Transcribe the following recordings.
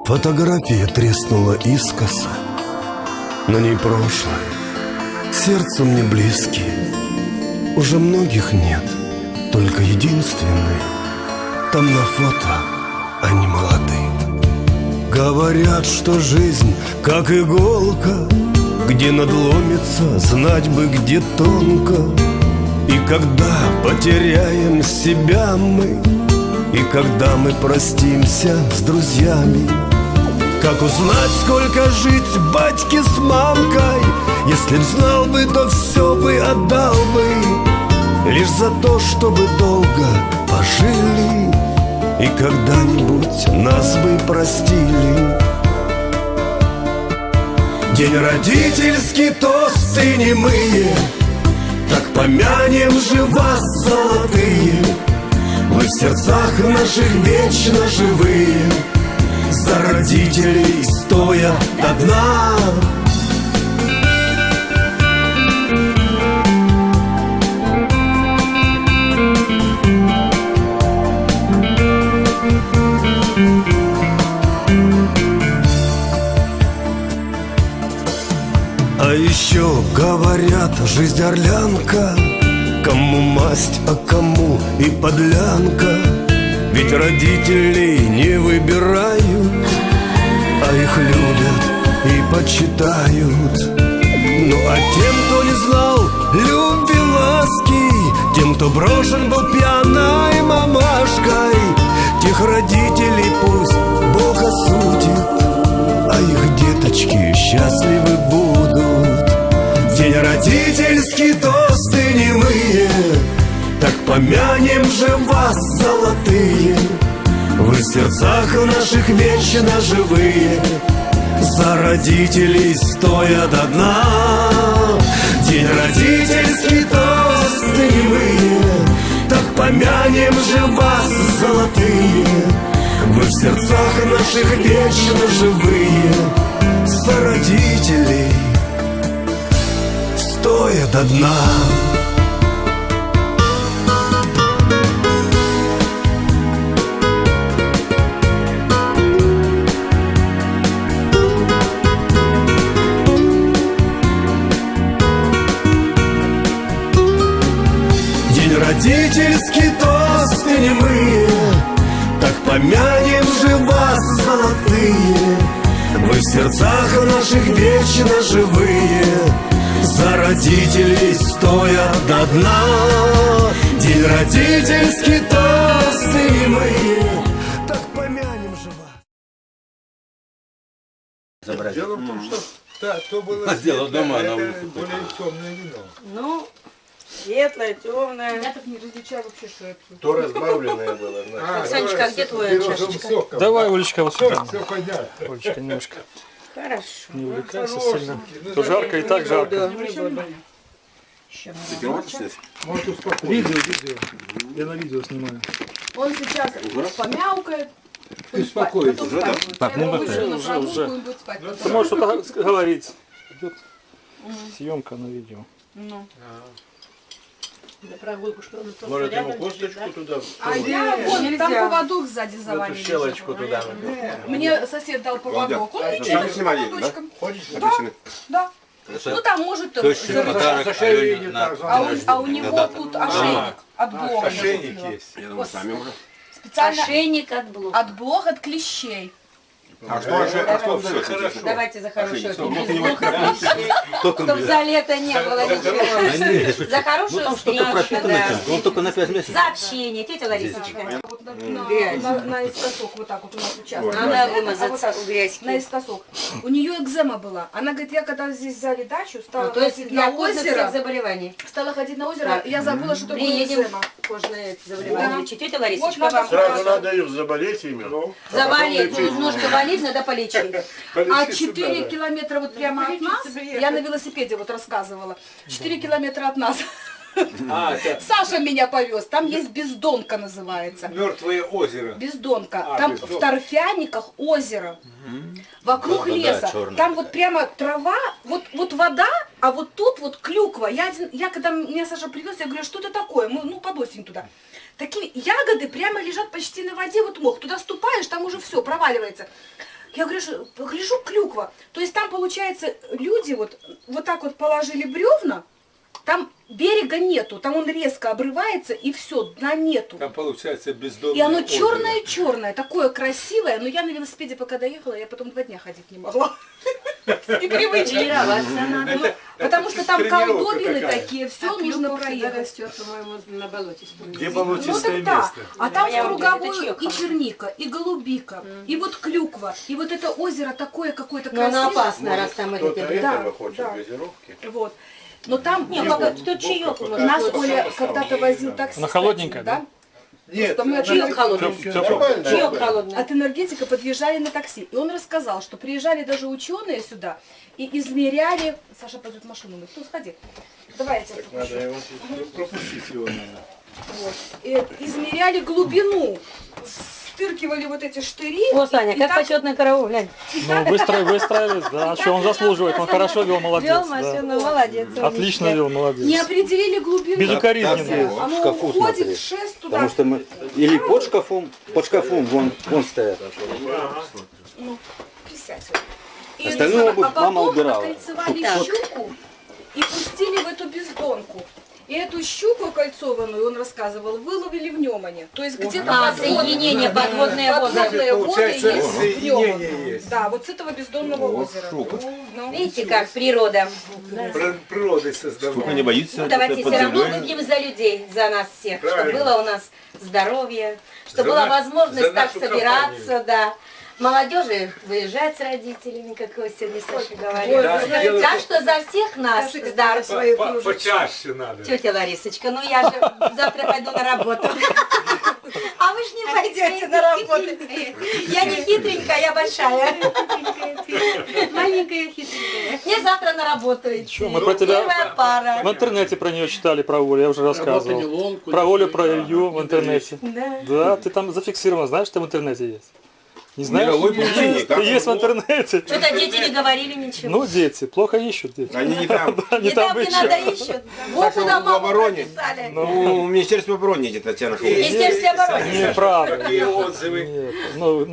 Фотография треснула искоса, на ней прошлое, сердцу мне близкие. Уже многих нет, только единственный. Там на фото они молоды. Говорят, что жизнь как иголка, где надломится, знать бы где тонко. И когда потеряем себя мы, и когда мы простимся с друзьями, как узнать, сколько жить батьке с мамкой? Если б знал бы, то все бы отдал бы, лишь за то, чтобы долго пожили, и когда-нибудь нас бы простили. День родительский, тосты немые, так помянем же вас, золотые. Вы в сердцах наших вечно живые, за родителей стоя до дна. А еще говорят, жизнь орлянка, кому масть, а кому и подлянка. Ведь родителей не выбирают, а их любят и почитают. Ну а тем, кто не знал любви, ласки, тем, кто брошен был пьяной мамашкой, тех родителей пусть Бог осудит, а их деточки счастливы будут. День родительский, тосты немые, так помянем же вас, золотые. Вы в сердцах наших вечно живые, за родителей стоя до дна. День родительский, тосты немые, так помянем же вас, золотые. Вы в сердцах наших вечно живые, за родителей стоя до дна. Родительский, тосты немые, так помянем же вас, золотые. Вы в сердцах наших вечно живые, за родителей стоя до дна. День родительский, тосты немые, так помянем же вас. Дело в том, что то было дома, более темное вино. Ну, светлое, темное. Я так не различаю вообще, что я пью. То разбавленное было, значит. Санечка, а где твоя чашечка? Давай, Олечка, вот сюда. Все понятно. Олечка, немножко Хорошо. не увлекайся сильно. То жарко и так жарко. Может успокоить. Видео. Я на видео снимаю. Он сейчас помяукает. Успокоить. Так, ну уже. Ты можешь что-то говорить. Идет съемка на видео. Ну. На прогулку, что он тут Может, ему рядом косточку сидит, туда? А я вон, там поводок сзади Эту завалили. щелочку туда. Мне сосед дал поводок. Он Сами ничего, с снимали, да? поводочком. Ходите? Да. Ну там может Точно подарок Алене на а у него тут ошейник от блоха. Ошейник есть. Я думаю, сами уже. Специально Ошейник от блока. от блох, от клещей. А что все? Давайте за хорошую Ошейник. Чтобы за лето не было ничего. За хорошую встречу, да. Он только на 5 месяцев. За общение, тетя Ларисочка. Вот наискосок вот так вот у нас участок. Надо Вот вымазаться так в грязь. наискосок. У нее экзема была. Она говорит, я когда здесь взяли дачу, стала То есть ходить для на кожных всех озеро. заболеваний. Стала ходить на озеро, я забыла, что такое Приедем экзема. кожные заболевания. Да. Тетя Ларисочка Вот вам Сразу надо их заболеть ими. заболеть, немножко болеть, надо полечить. А 4 километра вот прямо от нас, я на велосипеде вот рассказывала, 4 километра от нас. Саша меня повез, там есть Бездонка называется. Мертвое озеро. Бездонка. Там в торфяниках озеро. Вокруг леса. Там вот прямо трава, вот вода, а вот тут вот клюква. Я когда меня Саша привез, я говорю, что это такое? Мы, под осень туда. Такие ягоды прямо лежат почти на воде, вот мох. Туда ступаешь, там уже все, проваливается. Я гляжу, клюква. То есть там, получается, люди вот так вот положили бревна, там берега нету, там он резко обрывается, и все, дна нету. Там получается бездомное И оно озеро. черное-черное, такое красивое, но я на велосипеде пока доехала, я потом 2 дня ходить не могла. С непривычки. Тренироваться надо. Потому что там тренировка колдобины такая. такие, все нужно проехать. растет, по-моему, на болотистом. Где Ну болотистое так да. место? А там Я в вот это круговую чьё и холодное? черника, и голубика, и вот клюква, и вот это озеро такое какое-то Но оно красивое. опасно, раз там Кто-то эти... Да, этого хочет, да. газировки. Вот. Но там Не, пока тут чаек можно. нас Пока Оля что когда-то возил такси. Она холодненькая, да? Нет, Просто мы Чаек холодный. Тепло. Чаек холодный. от энергетика подъезжали на такси. И он рассказал, что приезжали даже ученые сюда и измеряли... Саша пойдет машину мыть. Ну, сходи. Давай я тебя пропущу. Надо его пропустить его надо. Вот. И измеряли глубину. Стыркивали вот эти штыри. О, Саня, и как так- почетный караул, глянь. Ну, выстроились, да. А что он заслуживает? Он хорошо вел, молодец. Вел да. машину, молодец. Отлично вел, молодец. Не определили глубину. Безукоризненно. Оно шкафу уходит, смотри. шест туда. Потому что мы... Или под шкафом вон стоят. Ну, присядь. Вот. И Остальное а потом мама убирала. окольцевали Так. щуку и пустили в эту бездонку. И эту щуку кольцованную, он рассказывал, выловили в Немане. То есть где-то А, подводные- соединение, подводные воды. подводные воды Получается, есть в соединение Немане. есть. Да, вот с этого бездонного озера. Ну, Видите, как природа. Природой создавал. Сколько не боится? Ну, давайте под все равно землей? выпьем за людей, за нас всех, чтобы Правильно. было у нас здоровье, чтобы За была на- возможность за так нашу собираться, да. Молодежи выезжать с родителями, как вы сегодня Саша говорили. Да, Так делайте- что за всех нас здоровье. Почаще надо. Тетя Ларисочка, ну я же завтра пойду на работу. А вы ж не пойдете на работу. Я не хитренькая, я большая. Маленькая хитренькая. Мне завтра на работу идти. Чё, мы про тебя- Первая пара. В интернете про нее читали, про Олю, я уже рассказывал. Про Олю, про Илью в интернете. Да. Да, ты там зафиксирован, знаешь, что в интернете есть? Не знаешь? Мировой паутине, как Ты есть в интернете. Что-то дети не говорили ничего. Ну, дети, плохо ищут дети. Они не там. Они И там, там где надо, ищут. ищут. Вот куда в маму обороне. прописали. Ну, в Министерстве обороны эти Татьяна Шулова. Министерство обороны. Неправда. Какие отзывы. Нет, ну,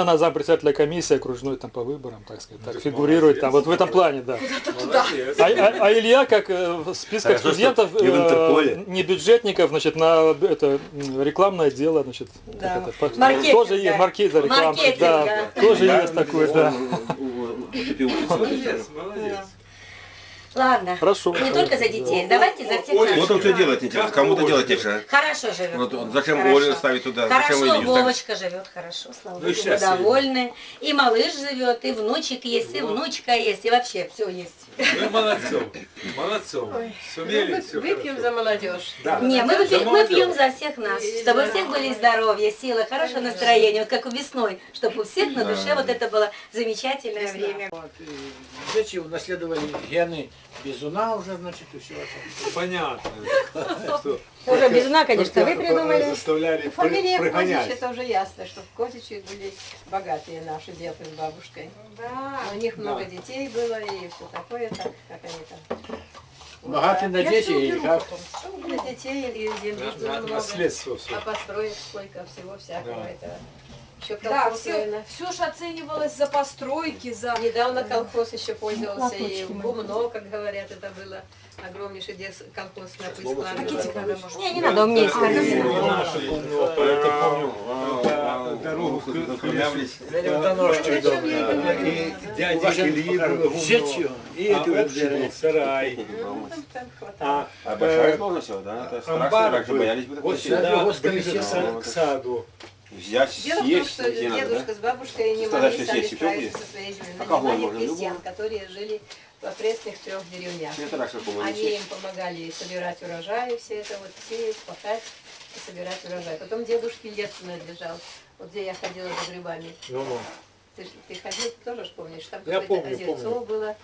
на зампредседателя комиссии окружной там по выборам, так сказать, так фигурирует там, вот в этом плане, да. Молодец. А Илья, как в списках Хорошо, студентов, что не в Интерполе. не бюджетников, значит, на это рекламное дело, значит, Да. как это, по- Маркетинг, тоже есть, да. маркетинг, реклама, Маркетинг, да, да. тоже есть такое, да. Молодец, молодец. Ладно. Хорошо. Не только за детей. Давайте за всех Вот нас. он что делать интересно. Кому-то делать тише. Хорошо живет. Вот зачем Хорошо. Олю ставить туда? Зачем Хорошо, Илью ставить? Вовочка живет хорошо, слава Ну, богу, мы счастливо. довольны. И малыш живет, и внучек есть, и внучка есть, и вообще все есть. Вы молодцом. Молодцом. Сумели все. Выпьем за молодежь. Да. Не, мы За пьем молодежь. за всех нас, чтобы у всех были здоровье, силы, хорошее настроение, вот как у весной, чтобы у всех на душе вот это было замечательное время. Дети унаследовали гены бизуна уже, значит, и все. Понятно. Уже без уна, конечно, вы придумали. Заставляли Фамилия Козич, прогонять. это уже ясно, что в Козичи были богатые наши деды с бабушкой. да. У них много детей было и все такое, так, как они там. Богатые на Я дети всё или уберу как? потом. Для детей и земли было много. Наследство все. А построить сколько всего всякого Да. этого. Еще Да, колхоз, все, наверное. все же оценивалось за постройки, за... Недавно колхоз еще пользовался, и гумно, как говорят, это было огромнейший колхоз на Пыльскладе. Не, не надо, у меня есть картина. Это помню. Дорогу Доножки и дядя Ильи было Сетью и а эти вот общий был деревья. сарай. Ну, там так хватало. А большая школа все, да? Это страшно, Амбар раньше был. боялись бы Вот такой силы. сюда, вот ближе комиссия. к саду. Взять, Дело в том, съесть, что где надо, дедушка да? с бабушкой не Сказать, могли что сами съесть всё справиться будет? со своей землей. А кого Нанимали можно? крестьян, Любого? которые жили в окрестных 3 деревнях. Это раньше, по-моему, Они не им помогали собирать урожай, все это вот сеять, пахать и собирать урожай. Потом дедушке лес принадлежал, вот где я ходила за грибами. Ну-ну. Ты ходил, тоже ж помнишь, там Я какое-то помню, озерцо помню. было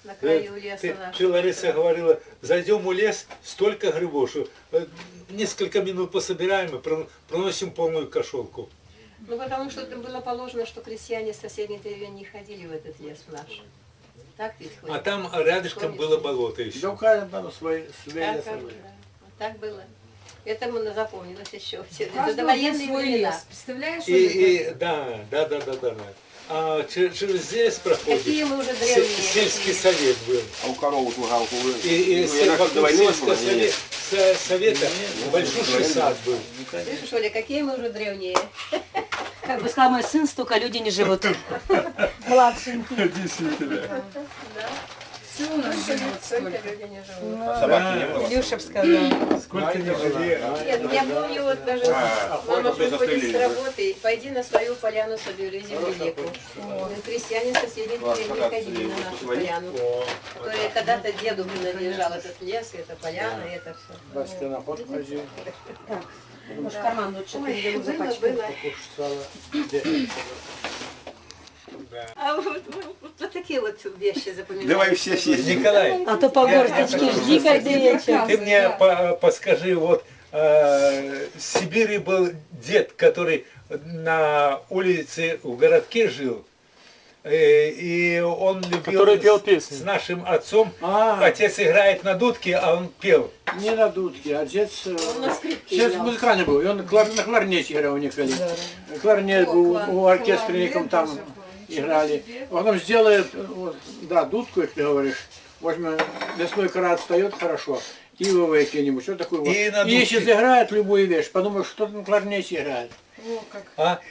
на краю леса Ты, нашего. Лариса, говорила, зайдем в лес, столько грибов, что несколько минут пособираем и проносим полную кошелку. Ну, потому что это было положено, что крестьяне с соседних деревень не ходили в этот лес в наш. Так ведь А ходят. там рядышком было болото еще. Да у каждого свой Так, лес. да. Вот так было. Это мы запомнилось еще. У Это каждого был довоенные свой времена. лес. Представляешь? Да. А через здесь проходит Какие мы уже древние. сельский совет был. А у корову лугалку вы... И вокруг сельского совета большущий сад был. Слышишь, Оля, какие мы уже древние. Как бы сказал мой сын, столько людей не живут. Младшенький. Действительно. Все у нас живет Сколько столько. людей не живут. А собаки не было? Илюша б сказал. Сколько не жили. Нет, я помню, вот даже мама приходит с работы, и пойди на свою поляну собери землянику. Крестьяне соседних деревень ходили на нашу поляну, которая когда-то деду принадлежал этот лес, эта поляна, и это все. Батюшка на ход ходил. Может, карман лучше перейдем Было, запачкать. было. Кушать сало. А вот такие вот вещи запоминаю. Давай все съездим. Николай, А то по горсточке жди каждый вечер. ты мне подскажи, вот в Сибири был дед, который на улице в городке жил, и он любил Который пел песни. с нашим отцом. А. Отец играет на дудке, а он пел. Не на дудке, отец... Он на скрипке Отец играл. музыкальный был, и он на кларнете играл у Николи. Кларнет был у оркестрником там играли. Потом сделает, вот, да, дудку, если ты говоришь, возьмем, лесной карат встает хорошо, ивовое какие-нибудь, что такое. И на И если дудке. заиграет любую вещь, подумаешь, что на кларнете играет.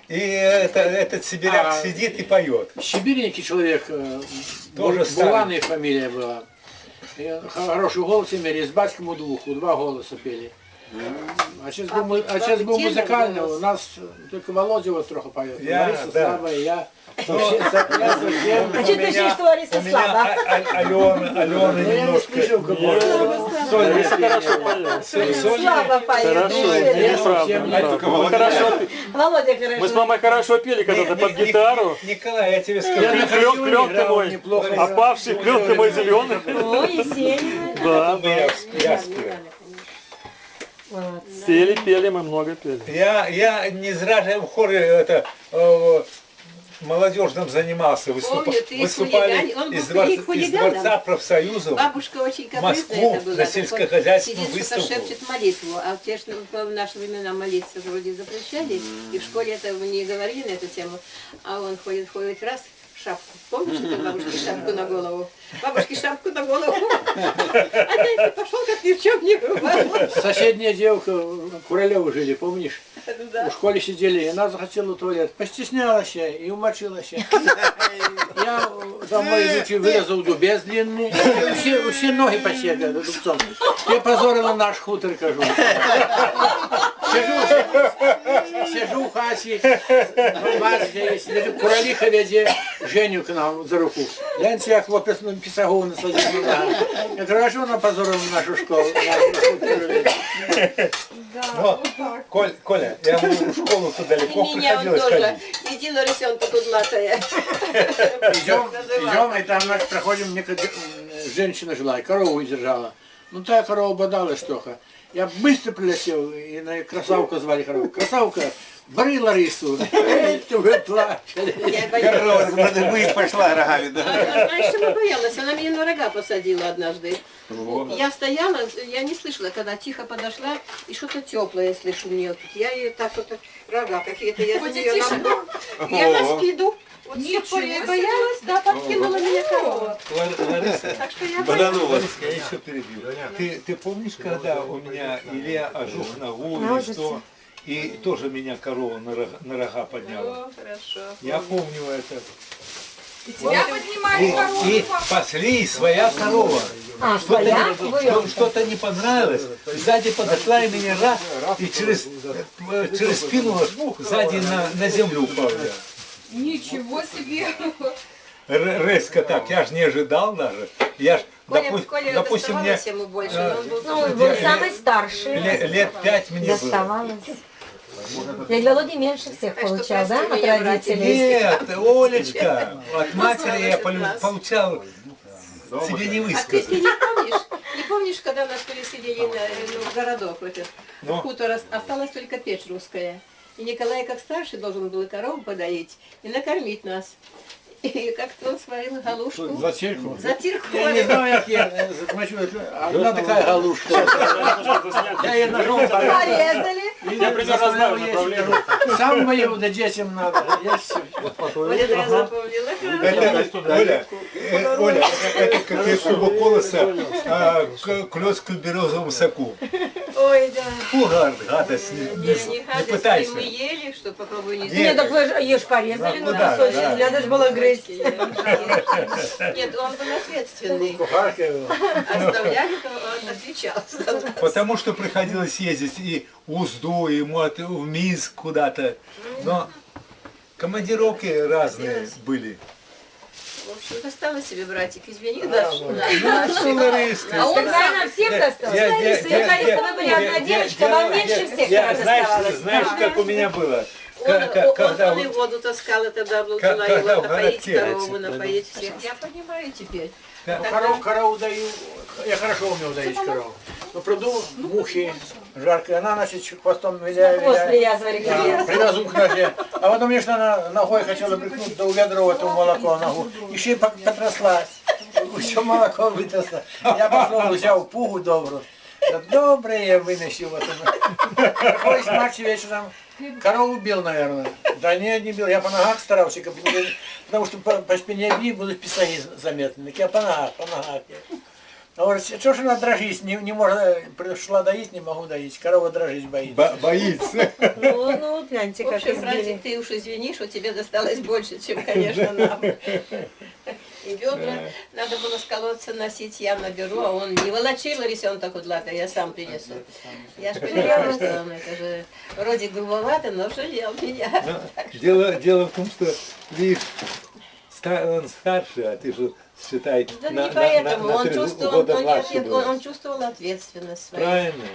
И этот сибиряк сидит и поет. Щебиренький человек, Тоже Буланой фамилия была. И хороший голос имели, с батьком у два голоса пели. Отец был музыкальный, у нас только Володя вот трохи поет. Я, Лариса да. слабая, я совсем... А что ты считаешь, что Лариса У меня слабо? Алена Я не немножко слышал, как сольная Хорошо поет. Слабо поет. Хорошо, неужели? неправда, неправда. Мы хорошо пе- Володя хорошо. Мы с мамой хорошо пели когда-то под гитару. Николай, я тебе Я скажу. на Клен ты играл мой, неплохо. опавший, клен ты мой зеленый. О, Есенина. Да, Я спел. пели мы, много пели. Я не зря же в хоре это молодежном занимался. Помню, ты Выступали хулиган- он был из хулиганом. дворца профсоюзов. Бабушка очень капризная Москву это была. на так сельскохозяйственную вот, сидит, что-то выставку. шепчет молитву. А те, что в наши времена молиться вроде запрещали, и в школе это мы не говорили на эту тему. А он ходит раз, шапку. Помнишь, это бабушке шапку на голову? Бабушке шапку на голову. А дядя пошел, как ни в чем не бывало. Соседняя девка, Куралева жили, помнишь? Да. В школе сидели, и она захотела в туалет. Постеснялась и умочилась. Я домой идучи вырезал дубец длинный, и все ноги посекали дубцом. Я позорила наш хутор, кажу. Сижу в хаті, бачите, є, Куралиха веде Женю к нам за руку. Гляньте, як хлопець на пісагу насадив. Я кажу, а що вона позорила нашу школу? Но, Коля, я в школу тут далеко И меня он приходилось тоже. ходить. Иди, Ларисенко, тут латая. Идем, и там наш, проходим, некая женщина жила, и корову держала. Ну, та корова бодалась только. Я быстро прилетел, и на красавку звали корову. Красавка, бери Ларису. Вы плачали. Я боялась. Вы пошла рогами, да? Знаешь, что я боялась? Она меня на рога посадила однажды. Я стояла, я не слышала, когда тихо подошла, и что-то теплое слышу у нее. Я ей так вот, рога какие-то, я за нее я на спиду. Вот с тех пор я боялась, да, подкинула меня корова. Лариса, Так что я Бананула. Лариса, я еще перебью. Ты помнишь, когда у меня Илья ожог ногу или что, и тоже меня корова на рога подняла? Хорошо. Я помню это. И тебя поднимали корову. И пошли, своя корова. А, своя? Что-то не понравилось. Сзади подошла и меня раз, и через спину сзади на землю упал. Ничего себе. Резко так, я ж не ожидал даже. Я ж, Коля допустим, мне доставалось ему больше, но он был Ну, он был самый старший. лет 5 мне было. Доставалось. Дядя Володя меньше всех Так что получал, да, прости от меня, родителей? Нет, Олечка, от матери я получал, тебе не А ты высказать. не помнишь, когда нас переселили в городок, в этот хутор, осталась только печь русская. И Николай, как старший, должен был и корову подоить, и накормить нас. И как-то он сварил галушку. Затирку. Затирку. Я не знаю, як я захвачу. Одна такая галушка. Я ее ножом Порезали. Я примерно знаю направление. Сам мою, да детям надо. Я все. Оля, я запомнила. Оля, это как из колоса клёс к березовому соку. Ой, да. Фу, гадость, Не не гадость, пытайся. мы ели, что попробуй не Нет, так вы же ее ж порезали Ну на да, кусочки, да. надо же было грызть. Нет, он был ответственный. Кухарка. Оставляли, то он отличался. Потому что приходилось ездить и в Узду, и в Минск куда-то. Но командировки разные были. В общем, досталось себе, братик, извини, Ну, Лариска. А он, наверное, всем достался. Лариса, вы были одна девочка, вам меньше всех досталось. Знаешь, как у меня было? Он и воду таскал, и тогда был когда его в напоить городке корову, эти, напоить всех. Я понимаю теперь. Корову даю. Я хорошо умел доить корову. Но приду мухи, жарко, она, значит, хвостом виляет. Хвост привязывали. Да, привязу к ноге. А потом, конечно, она ногой хотела прикнуть до ведра этого молоко ногу. Еще и потряслась. Все молоко вытрясло. Я пошел, взял пугу добрую. Доброе я выносил. Какой матч вечером. Корову бил, наверное. Да нет, не бил. Я по ногах старался, потому что по спине бить будут писаги заметны. Так я по ногах. А говорит, что ж она дрожит, не может, пришла доить, не могу доить. Корова дрожить боится. Боится. Ну, гляньте, В как общем, избили. братик, ты уж извини, что тебе досталось больше, чем, конечно, нам. И бедра надо было с колодца носить, я наберу, а он не волочил, Лариса, он так вот лака, я сам принесу. Я же понимала, что он это же вроде грубовато, но жалел меня. Дело в том, что видишь, он старше, а ты же считай Да на не поэтому, он 3 чувствовал, года нет, младше нет, был. он чувствовал ответственность свою. Правильно.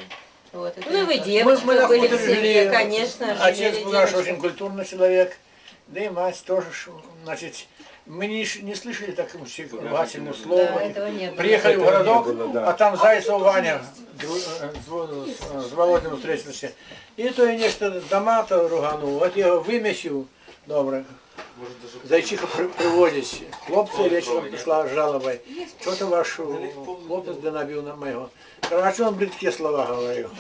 Вот, это Ну, вы я- девочка Мы были в находили, семье, конечно. Отец жили был наш девочкой. очень культурный человек, да и мать тоже, значит, мы не слышали такого ругательного слова. Да, этого не было. Приехали в Этого не городок, было, да. а там Зайцев Ваня с Володимиром встретилися. І то і нечто дома то руганув, от я його вимісив, добре. Зайчиха приводять. Хлопці вечором прийшла з жалобою. Що то ваш хлопець де набив на моєго? А що він бридкі слова говорив?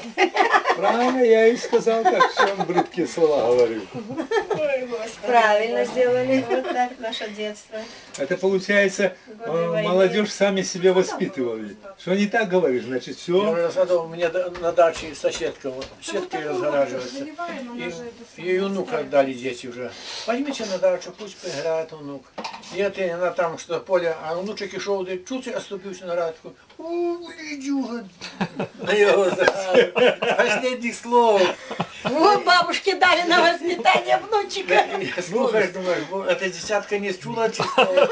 Правильно, я и сказал, так что он брыдкие слова говорил. Правильно сделали. Вот так наше детство. Это получается, Годы войны. молодежь сами себя воспитывали. Что не так говоришь, значит, Я все. говорю, зато у меня на даче соседка, вот, сеткой разгораживается. И ей внука отдали дети уже. Возьмите на дачу, пусть поиграет внук. И это она там что-то поле, а внучек и шел, да чуть оступился на радку. Идюга. На его последних слов. Вот бабушке дали на воспитание внучика. Слухаешь, думаешь, эта десятка не чула чисто.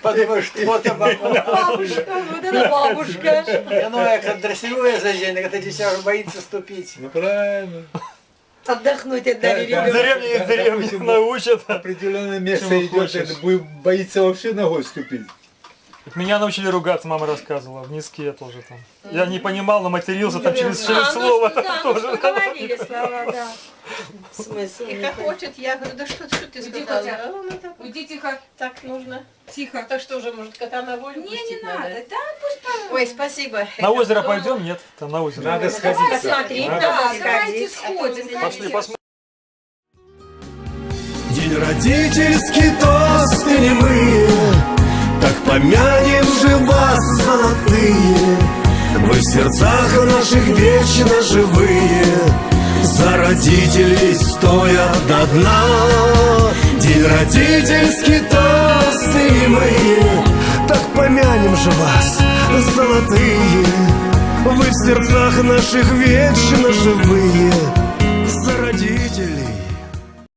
Подумаешь, что это бабушка. Бабушка, вот это бабушка. И оно как дрессируя за день, эта десятка боится ступить. Ну правильно. Отдохнуть отдали Да, ребенку. Из деревни научат. Определенное место Чего идет, хочешь. это будет боится вообще ногой ступить. Меня научили ругаться, мама рассказывала, в Ниске тоже там. Я не понимал, но матерился там через А, слово. ну, да, ну, что говорили слова, да. Смысл. И как хочет, я говорю, да что ты Уйди, сказала? Катя. А он это Уйди тихо, так нужно. тихо. Так что же, может, кота на волю Не пустить надо, надо? да, пусть Ой, спасибо. На озеро Это пойдем? Нет, там на озеро. Надо сходить. Посмотреть, Надо. да, давайте сходить. сходим. Пошли посмотрим. День родительский, тосты немые, так помянем же вас, золотые. Вы в сердцах наших вечно живые, за родителей стоя до дна. День родительский, тосты немые, так помянем же вас, золотые. Вы в сердцах наших вечно живые, за родителей